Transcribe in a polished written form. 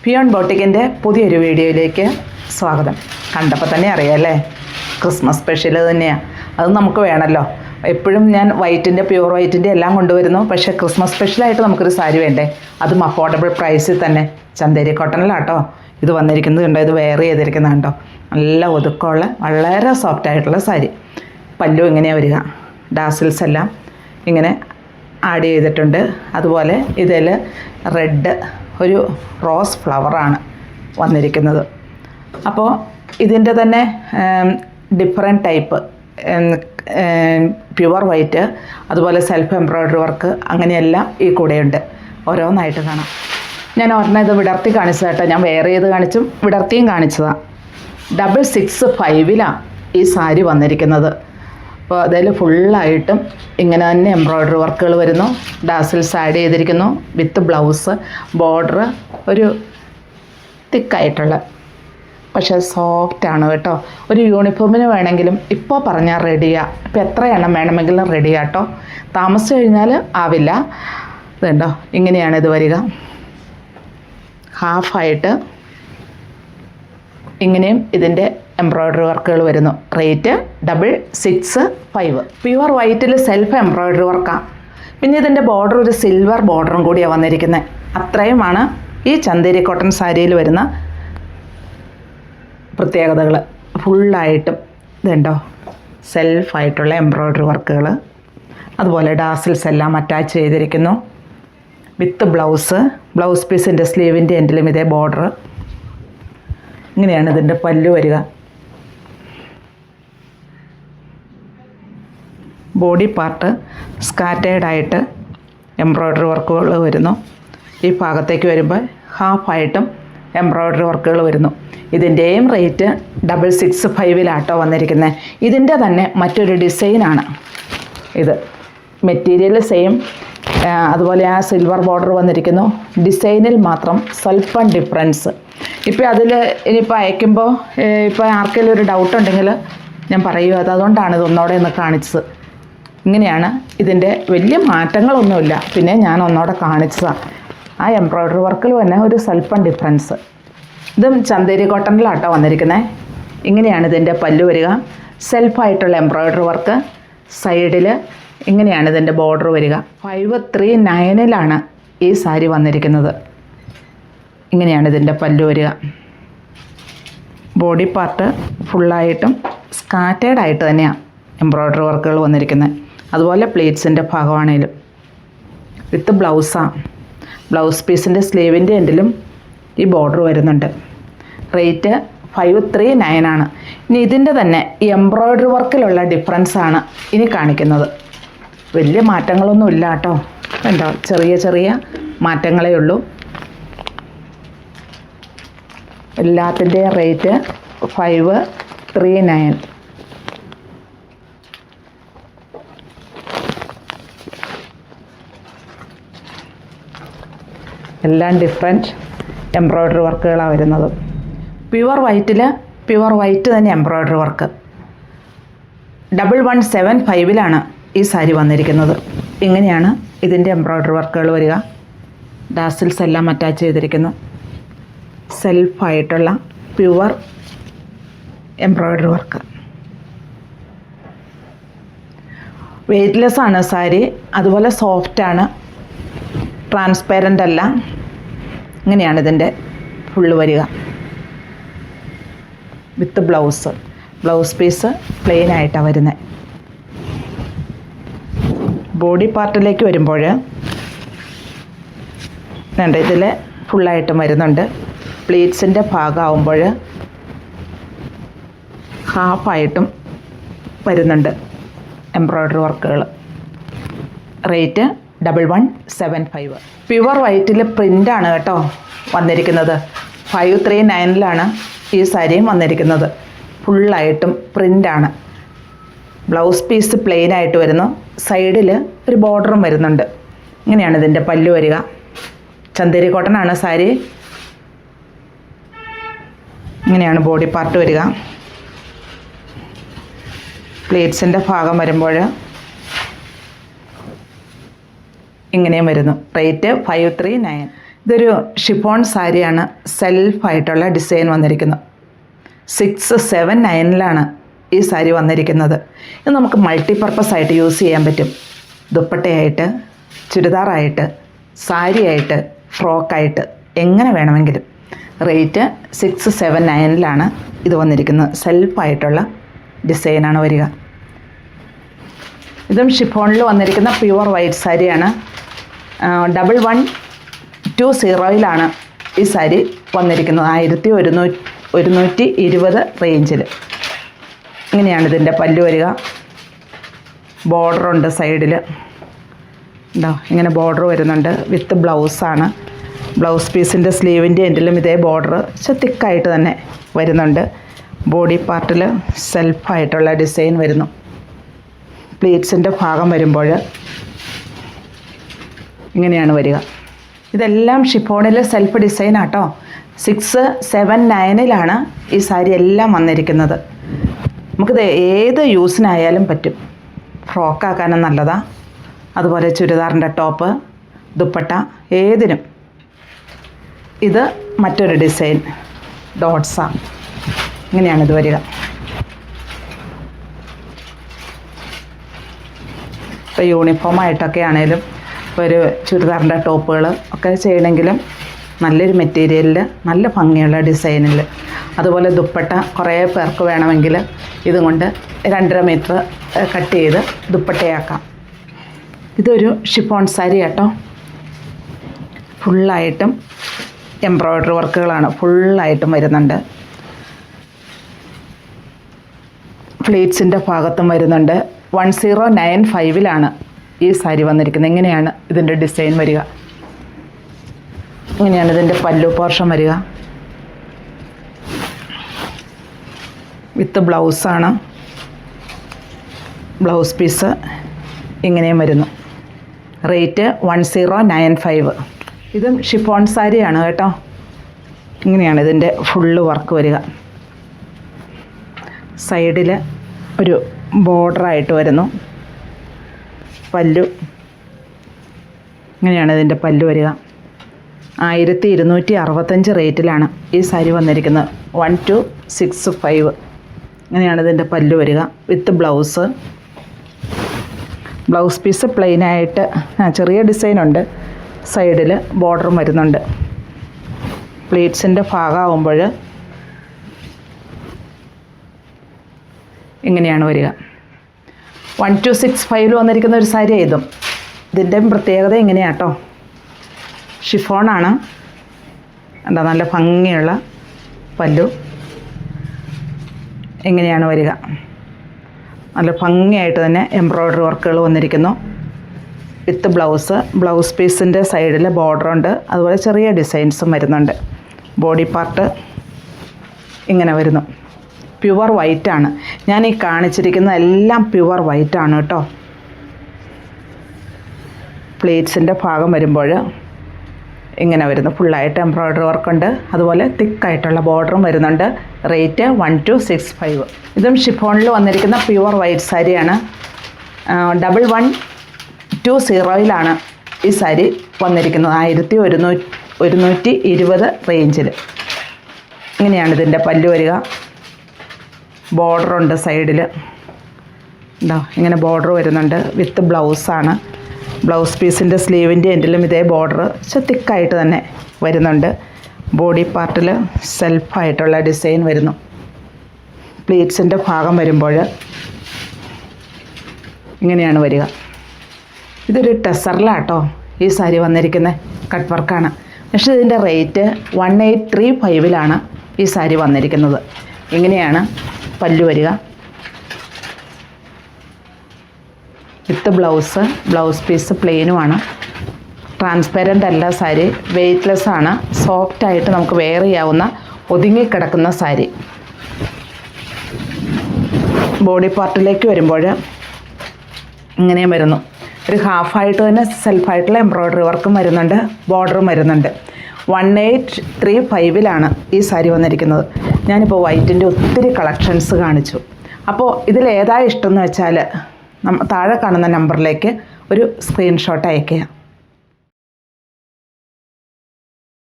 Peon ബോട്ടിക്കിൻ്റെ പുതിയൊരു വീഡിയോയിലേക്ക് സ്വാഗതം. കണ്ടപ്പോൾ തന്നെ അറിയാമല്ലേ, ക്രിസ്മസ് സ്പെഷ്യൽ തന്നെയാണ്. അത് നമുക്ക് വേണമല്ലോ. എപ്പോഴും ഞാൻ വൈറ്റിൻ്റെ, പ്യൂർ വൈറ്റിൻ്റെ എല്ലാം കൊണ്ടുവരുന്നു. പക്ഷേ ക്രിസ്മസ് സ്പെഷ്യലായിട്ട് നമുക്കൊരു സാരി വേണ്ടേ, അതും അഫോർഡബിൾ പ്രൈസിൽ തന്നെ. ചന്തേരി കോട്ടണിലാട്ടോ ഇത് വന്നിരിക്കുന്നത്. കണ്ടോ, ഇത് വെയർ ചെയ്തിരിക്കുന്നത് കണ്ടോ, നല്ല ഒതുക്കമുള്ള വളരെ സോഫ്റ്റ് ആയിട്ടുള്ള സാരി. പല്ലു ഇങ്ങനെയാണ് വരിക, ഡാസിൽസ് എല്ലാം ഇങ്ങനെ ആഡ് ചെയ്തിട്ടുണ്ട്. അതുപോലെ ഇതിൽ റെഡ് ഒരു റോസ് ഫ്ലവറാണ് വന്നിരിക്കുന്നത്. അപ്പോൾ ഇതിൻ്റെ തന്നെ ഡിഫറെൻറ്റ് ടൈപ്പ് പ്യുവർ വൈറ്റ്, അതുപോലെ സെൽഫ് എംബ്രോയ്ഡറി വർക്ക്, അങ്ങനെയെല്ലാം ഈ കൂടെയുണ്ട്. ഓരോന്നായിട്ട് കാണാം. ഞാൻ ഒരെണ്ണം ഇത് വിടർത്തി കാണിച്ചതാട്ടോ. ഞാൻ വെയർ ചെയ്ത് കാണിച്ചും വിടർത്തിയും കാണിച്ചതാണ്. 665 ഈ സാരി വന്നിരിക്കുന്നത്. അപ്പോൾ അതിൽ ഫുള്ളായിട്ടും ഇങ്ങനെ തന്നെ എംബ്രോയ്ഡറി വർക്കുകൾ വരുന്നു. ഡാസിൽസ് ആഡ് ചെയ്തിരിക്കുന്നു വിത്ത് ബ്ലൗസ്, ബോർഡർ ഒരു തിക്കായിട്ടുള്ള, പക്ഷേ സോഫ്റ്റാണ് കേട്ടോ. ഒരു യൂണിഫോമിന് വേണമെങ്കിലും ഇപ്പോൾ പറഞ്ഞാൽ റെഡിയാണ്. ഇപ്പോൾ എത്ര എണ്ണം വേണമെങ്കിലും റെഡിയാട്ടോ. താമസിച്ച് കഴിഞ്ഞാൽ ആവില്ല. ഇതുണ്ടോ, ഇങ്ങനെയാണ് ഇത് വരിക. ഹാഫായിട്ട് ഇങ്ങനെയും ഇതിൻ്റെ എംബ്രോയ്ഡറി വർക്കുകൾ വരുന്നു. റേറ്റ് 665. പ്യുവർ വൈറ്റിൽ സെൽഫ് എംബ്രോയ്ഡറി വർക്കാണ്. പിന്നെ ഇതിൻ്റെ ബോർഡർ ഒരു സിൽവർ ബോർഡറും കൂടിയാണ് വന്നിരിക്കുന്നത്. അത്രയുമാണ് ഈ ചന്തേരി കോട്ടൺ സാരിയിൽ വരുന്ന പ്രത്യേകതകൾ. ഫുള്ളായിട്ടും ഇതുണ്ടോ, സെൽഫായിട്ടുള്ള എംബ്രോയ്ഡറി വർക്കുകൾ, അതുപോലെ ഡാസിൽസ് എല്ലാം അറ്റാച്ച് ചെയ്തിരിക്കുന്നു വിത്ത് ബ്ലൗസ് പീസിൻ്റെ സ്ലീവിൻ്റെ എൻഡിലും ഇതേ ബോർഡർ. ഇങ്ങനെയാണ് ഇതിൻ്റെ പല്ലു വരിക. ബോഡി പാർട്ട് സ്കാറ്റേർഡായിട്ട് എംബ്രോയ്ഡറി വർക്കുകൾ വരുന്നു. ഈ ഭാഗത്തേക്ക് വരുമ്പോൾ ഹാഫായിട്ടും എംബ്രോയ്ഡറി വർക്കുകൾ വരുന്നു. ഇതിൻ്റെയും റേറ്റ് 665 വന്നിരിക്കുന്നത്. ഇതിൻ്റെ തന്നെ മറ്റൊരു ഡിസൈനാണ് ഇത്. മെറ്റീരിയൽ സെയിം, അതുപോലെ ആ സിൽവർ ബോർഡർ വന്നിരിക്കുന്നു. ഡിസൈനിൽ മാത്രം സ്വല്പം ഡിഫറൻസ്. ഇപ്പോൾ അതിൽ ഇനിയിപ്പോൾ അയക്കുമ്പോൾ ഇപ്പോൾ ആർക്കെങ്കിലും ഒരു ഡൗട്ട് ഉണ്ടെങ്കിൽ ഞാൻ പറയുമോ, അതുകൊണ്ടാണ് ഇതൊന്നോടെ ഒന്ന് കാണിച്ചത്. ഇങ്ങനെയാണ് ഇതിൻ്റെ വലിയ മാറ്റങ്ങളൊന്നുമില്ല. പിന്നെ ഞാൻ ഒന്നോടെ കാണിച്ചതാണ്. ആ എംബ്രോയ്ഡറി വർക്കിൽ തന്നെ ഒരു സ്വല്പം ഡിഫറൻസ്. ഇതും ചന്തേരി കോട്ടണിലാട്ടോ വന്നിരിക്കുന്നത്. ഇങ്ങനെയാണ് ഇതിൻ്റെ പല്ലു വരിക. സെൽഫായിട്ടുള്ള എംബ്രോയ്ഡറി വർക്ക്. സൈഡിൽ ഇങ്ങനെയാണ് ഇതിൻ്റെ ബോർഡർ വരിക. 539 ഈ സാരി വന്നിരിക്കുന്നത്. ഇങ്ങനെയാണ് ഇതിൻ്റെ പല്ലു വരിക. ബോഡി പാർട്ട് ഫുള്ളായിട്ടും സ്കാറ്റേർഡായിട്ട് തന്നെയാണ് എംബ്രോയ്ഡറി വർക്കുകൾ വന്നിരിക്കുന്നത്. അതുപോലെ പ്ലീറ്റ്സിൻ്റെ ഭാഗമാണേലും വിത്ത് ബ്ലൗസാണ്. ബ്ലൗസ് പീസിൻ്റെ സ്ലീവിൻ്റെ എൻഡിലും ഈ ബോർഡർ വരുന്നുണ്ട്. റേറ്റ് 539. ഇനി ഇതിൻ്റെ തന്നെ ഈ എംബ്രോയ്ഡറി വർക്കിലുള്ള ഡിഫറൻസാണ് ഇനി കാണിക്കുന്നത്. വലിയ മാറ്റങ്ങളൊന്നും ഇല്ല കേട്ടോ. കണ്ടോ, ചെറിയ ചെറിയ മാറ്റങ്ങളേ ഉള്ളൂ. എല്ലാത്തിൻ്റെ റേറ്റ് 539. എല്ലാം ഡിഫറെൻറ്റ് എംബ്രോയ്ഡറി വർക്കുകളാണ് വരുന്നത്. പ്യുവർ വൈറ്റിൽ പ്യുവർ വൈറ്റ് തന്നെ എംബ്രോയ്ഡറി വർക്ക്. 1175 ഈ സാരി വന്നിരിക്കുന്നത്. ഇങ്ങനെയാണ് ഇതിൻ്റെ എംബ്രോയ്ഡറി വർക്കുകൾ വരിക. ഡാസിൽസ് എല്ലാം അറ്റാച്ച് ചെയ്തിരിക്കുന്നു. സെൽഫായിട്ടുള്ള പ്യുവർ എംബ്രോയ്ഡറി വർക്ക്. വെയ്റ്റ്ലെസ് ആണ് സാരി, അതുപോലെ സോഫ്റ്റാണ്, ട്രാൻസ്പെറൻ്റ് അല്ല. ഇങ്ങനെയാണ് ഇതിൻ്റെ ഫുള്ള് വരിക വിത്ത് ബ്ലൗസ് പീസ് പ്ലെയിൻ ആയിട്ടാണ് വരുന്നത്. ബോഡി പാർട്ടിലേക്ക് വരുമ്പോൾ ഇതിൽ ഫുള്ളായിട്ടും വരുന്നുണ്ട്. പ്ലീറ്റ്സിൻ്റെ ഭാഗമാകുമ്പോൾ ഹാഫായിട്ടും വരുന്നുണ്ട് എംബ്രോയ്ഡറി വർക്കുകൾ. റേറ്റ് 1175. പ്യുവർ വൈറ്റിൽ പ്രിൻ്റാണ് കേട്ടോ വന്നിരിക്കുന്നത്. 539 ഈ സാരിയും വന്നിരിക്കുന്നത്. ഫുള്ളായിട്ടും പ്രിൻ്റാണ്. ബ്ലൗസ് പീസ് പ്ലെയിൻ ആയിട്ട് വരുന്നു. സൈഡിൽ ഒരു ബോർഡറും വരുന്നുണ്ട്. ഇങ്ങനെയാണ് ഇതിൻ്റെ പല്ലു വരിക. ചന്തേരി കോട്ടനാണ് സാരി. ഇങ്ങനെയാണ് ബോഡി പാർട്ട് വരിക. പ്ലേറ്റ്സിൻ്റെ ഭാഗം വരുമ്പോൾ ഇങ്ങനെയും വരുന്നു. റേറ്റ് 539. ഇതൊരു ഷിഫോൺ സാരിയാണ്. സെൽഫായിട്ടുള്ള ഡിസൈൻ വന്നിരിക്കുന്നത്. 679 ഈ സാരി വന്നിരിക്കുന്നത്. ഇത് നമുക്ക് മൾട്ടിപർപ്പസ് ആയിട്ട് യൂസ് ചെയ്യാൻ പറ്റും. ദുപ്പട്ടയായിട്ട്, ചുരിദാറായിട്ട്, സാരിയായിട്ട്, ഫ്രോക്കായിട്ട്, എങ്ങനെ വേണമെങ്കിലും. റേറ്റ് 679 ഇത് വന്നിരിക്കുന്നത്. സെൽഫായിട്ടുള്ള ഡിസൈനാണ് വരിക. ഇതും ഷിഫോണിൽ വന്നിരിക്കുന്ന പ്യുവർ വൈറ്റ് സാരിയാണ്. 1120 ഈ സാരി വന്നിരിക്കുന്നത്. 1120 റേഞ്ചിൽ. ഇങ്ങനെയാണ് ഇതിൻ്റെ പല്ല് വരിക. ബോർഡറുണ്ട് സൈഡിൽ. ഉണ്ടോ, ഇങ്ങനെ ബോർഡർ വരുന്നുണ്ട്. വിത്ത് ബ്ലൗസാണ്. ബ്ലൗസ് പീസിൻ്റെ സ്ലീവിൻ്റെ എൻഡിലും ഇതേ ബോർഡർ തിക്കായിട്ട് തന്നെ വരുന്നുണ്ട്. ബോഡി പാർട്ടിൽ സെൽഫായിട്ടുള്ള ഡിസൈൻ വരുന്നു. പ്ലീറ്റ്സിൻ്റെ ഭാഗം വരുമ്പോൾ ഇങ്ങനെയാണ് വരിക. ഇതെല്ലാം ഷിഫോണിൽ സെൽഫ് ഡിസൈനാട്ടോ. 679 ഈ സാരി എല്ലാം വന്നിരിക്കുന്നത്. നമുക്കിത് ഏത് യൂസിനായാലും പറ്റും. ഫ്രോക്കാക്കാനും നല്ലതാണ്. അതുപോലെ ചുരിദാറിൻ്റെ ടോപ്പ്, ദുപ്പട്ട, ഏതിനും. ഇത് മറ്റൊരു ഡിസൈൻ ഡോട്ട്സാണ്. ഇങ്ങനെയാണ് ഇത് വരിക. ഇപ്പോൾ യൂണിഫോമായിട്ടൊക്കെ ആണെങ്കിലും ഒരു ചുരിദാറിൻ്റെ ടോപ്പുകൾ ഒക്കെ ചെയ്യണമെങ്കിലും നല്ലൊരു മെറ്റീരിയലിൽ, നല്ല ഭംഗിയുള്ള ഡിസൈനിൽ. അതുപോലെ ദുപ്പട്ട കുറേ പേർക്ക് വേണമെങ്കിൽ ഇതും കൊണ്ട് 2.5 മീറ്റർ കട്ട് ചെയ്ത് ദുപ്പട്ടയാക്കാം. ഇതൊരു ഷിഫോൺ സാരി കേട്ടോ. ഫുള്ളായിട്ടും എംബ്രോയ്ഡറി വർക്കുകളാണ് ഫുള്ളായിട്ടും വരുന്നുണ്ട്. ഫ്ലീറ്റ്സിൻ്റെ ഭാഗത്തും വരുന്നുണ്ട്. 1095 ഈ സാരി വന്നിരിക്കുന്നത്. ഇങ്ങനെയാണ് ഇതിൻ്റെ ഡിസൈൻ വരിക. ഇങ്ങനെയാണ് ഇതിൻ്റെ പല്ലു പോർഷൻ വരിക. വിത്ത് ബ്ലൗസാണ്. ബ്ലൗസ് പീസ് ഇങ്ങനെയും വരുന്നു. റേറ്റ് 1095. ഇതും ഷിഫോൺ സാരിയാണ് കേട്ടോ. ഇങ്ങനെയാണ് ഇതിൻ്റെ ഫുള്ള് വർക്ക് വരിക. സൈഡിൽ ഒരു ബോർഡറായിട്ട് വരുന്നു. പല്ലു ഇങ്ങനെയാണ് ഇതിൻ്റെ പല്ലു വരിക. 1265 റേറ്റിലാണ് ഈ സാരി വന്നിരിക്കുന്നത്. 1265 ഇങ്ങനെയാണ് ഇതിൻ്റെ പല്ലു വരിക. With blouse. ബ്ലൗസ് പീസ് പ്ലെയിനായിട്ട് ചെറിയ ഡിസൈനുണ്ട്. സൈഡിൽ ബോർഡറും വരുന്നുണ്ട്. പ്ലീറ്റ്സിൻ്റെ ഭാഗമാകുമ്പോൾ ഇങ്ങനെയാണ് വരിക. 1265 വന്നിരിക്കുന്ന ഒരു സാരി ഇതും. ഇതിൻ്റെയും പ്രത്യേകത ഇങ്ങനെയാണ് കേട്ടോ. ഷിഫോണാണ്. എന്താ നല്ല ഭംഗിയുള്ള പല്ലു. ഇങ്ങനെയാണ് വരിക. നല്ല ഭംഗിയായിട്ട് തന്നെ എംബ്രോയ്ഡറി വർക്കുകൾ വന്നിരിക്കുന്നു. വിത്ത് ബ്ലൗസ്. ബ്ലൗസ് പീസിൻ്റെ സൈഡിൽ ബോർഡറുണ്ട്. അതുപോലെ ചെറിയ ഡിസൈൻസും വരുന്നുണ്ട്. ബോഡി പാർട്ട് ഇങ്ങനെ വരുന്നു. പ്യുവർ വൈറ്റാണ്. ഞാൻ ഈ കാണിച്ചിരിക്കുന്ന എല്ലാം പ്യുവർ വൈറ്റാണ് കേട്ടോ. പ്ലേറ്റ്സിൻ്റെ ഭാഗം വരുമ്പോൾ ഇങ്ങനെ വരുന്നു. ഫുള്ളായിട്ട് എംബ്രോയ്ഡറി വർക്കുണ്ട്. അതുപോലെ തിക്കായിട്ടുള്ള ബോർഡറും വരുന്നുണ്ട്. റേറ്റ് 1265. ഇതും ഷിഫോണിൽ വന്നിരിക്കുന്ന പ്യുവർ വൈറ്റ് സാരിയാണ്. 1120 ഈ സാരി വന്നിരിക്കുന്നത്. 1120 റേഞ്ചിൽ. ഇങ്ങനെയാണ് ഇതിൻ്റെ പല്ലു വരിക. ബോർഡറുണ്ട് സൈഡിൽ. ഉണ്ടോ, ഇങ്ങനെ ബോർഡർ വരുന്നുണ്ട്. വിത്ത് ബ്ലൗസാണ്. ബ്ലൗസ് പീസിൻ്റെ സ്ലീവിൻ്റെ എൻഡിലും ഇതേ ബോർഡർ തിക്കായിട്ട് തന്നെ വരുന്നുണ്ട്. ബോഡി പാർട്ടിൽ സെൽഫായിട്ടുള്ള ഡിസൈൻ വരുന്നു. പ്ലീറ്റ്സിൻ്റെ ഭാഗം വരുമ്പോൾ ഇങ്ങനെയാണ് വരിക. ഇതൊരു ടെസറിലാട്ടോ ഈ സാരി വന്നിരിക്കുന്നത്. കട്ട് വർക്കാണ്. പക്ഷേ ഇതിൻ്റെ റേറ്റ് 1835 ഈ സാരി വന്നിരിക്കുന്നത്. ഇങ്ങനെയാണ് പല്ലു വരിക. With blouse. ബ്ലൗസ് പീസ് പ്ലെയിനുമാണ്. ട്രാൻസ്പെറൻ്റ് അല്ല സാരി. വെയ്റ്റ്ലെസ് ആണ്. സോഫ്റ്റായിട്ട് നമുക്ക് വെയർ ചെയ്യാവുന്ന ഒതുങ്ങിക്കിടക്കുന്ന സാരി. ബോഡി പാർട്ടിലേക്ക് വരുമ്പോൾ ഇങ്ങനെയും വരുന്നു. ഒരു ഹാഫായിട്ട് തന്നെ സെൽഫായിട്ടുള്ള എംബ്രോയ്ഡറി വർക്കും വരുന്നുണ്ട്. ബോർഡറും വരുന്നുണ്ട്. 1835 ഈ സാരി വന്നിരിക്കുന്നത്. ഞാനിപ്പോൾ വൈറ്റിൻ്റെ ഒത്തിരി കളക്ഷൻസ് കാണിച്ചു. അപ്പോൾ ഇതിലേതാ ഇഷ്ടമെന്ന് വെച്ചാൽ താഴെ കാണുന്ന നമ്പറിലേക്ക് ഒരു സ്ക്രീൻഷോട്ട് അയയ്ക്കുക.